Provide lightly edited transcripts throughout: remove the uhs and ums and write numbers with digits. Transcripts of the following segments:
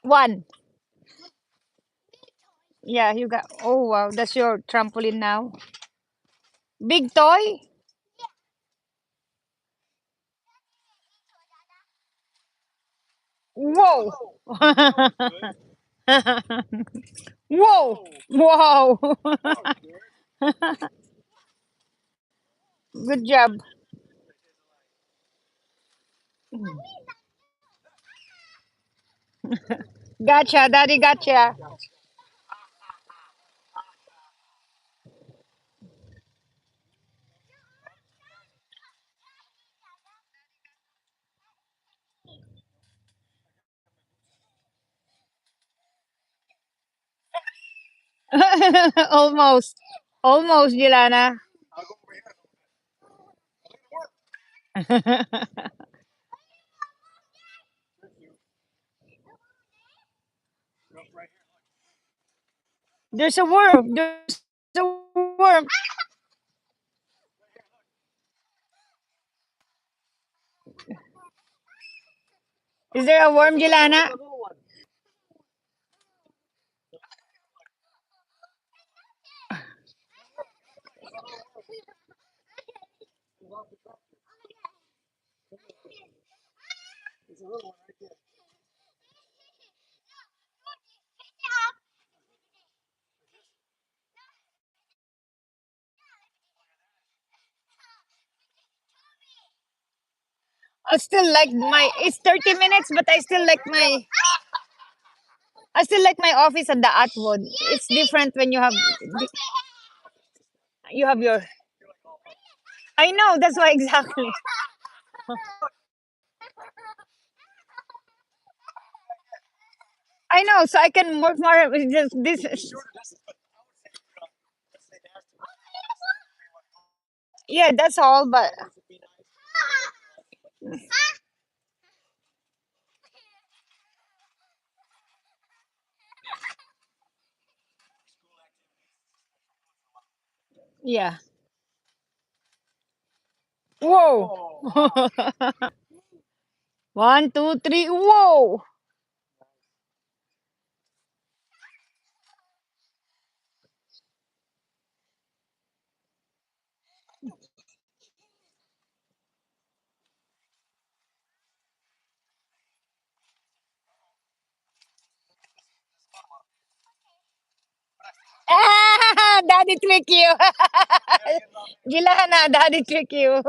One. Yeah, you got. Oh wow, that's your trampoline now. Big toy. Whoa. Whoa. Wow. Good job. Gotcha, daddy, gotcha. Almost. Almost, Jelana. There's a worm. There's a worm. Is there a worm, Jelana? I still like my. It's 30 minutes, but I still like my office at the Atwood. It's different when you have your. I know that's why exactly. I know, so I can work more. With this. Yeah, that's all. But yeah. Whoa. One, two, three. Whoa. Ah, daddy trick you. Gilana, daddy trick you.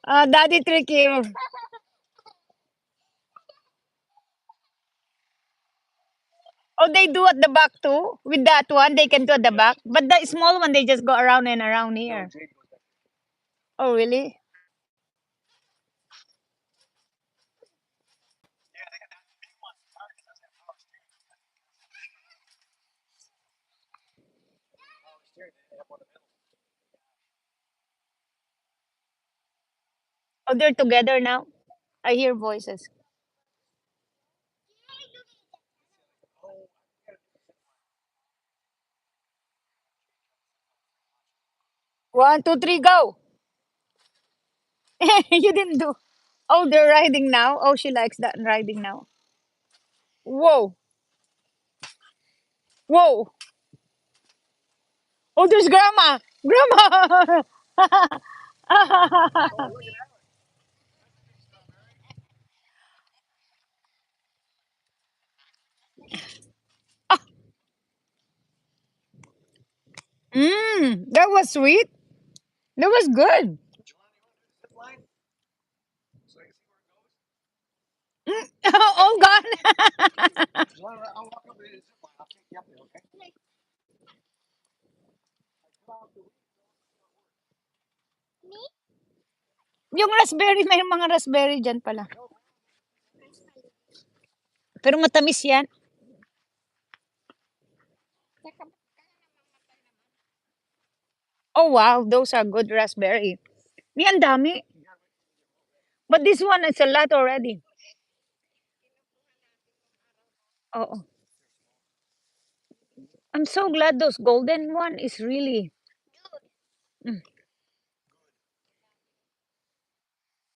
Daddy trick you. Oh, they do at the back too. With that one, they can do at the back. But the small one, they just go around and around here. Oh, really? Oh, they're together now. I hear voices. One, two, three, go. You didn't do. Oh, they're riding now. Oh, she likes that riding now. Whoa, whoa. Oh, there's grandma. Grandma. That was sweet. That was good. All gone. Yung raspberry, may mga raspberry dyan pala. Pero matamis yan. Oh wow, those are good raspberry. Yan dami. But this one is a lot already. Oh, I'm so glad those golden one is really.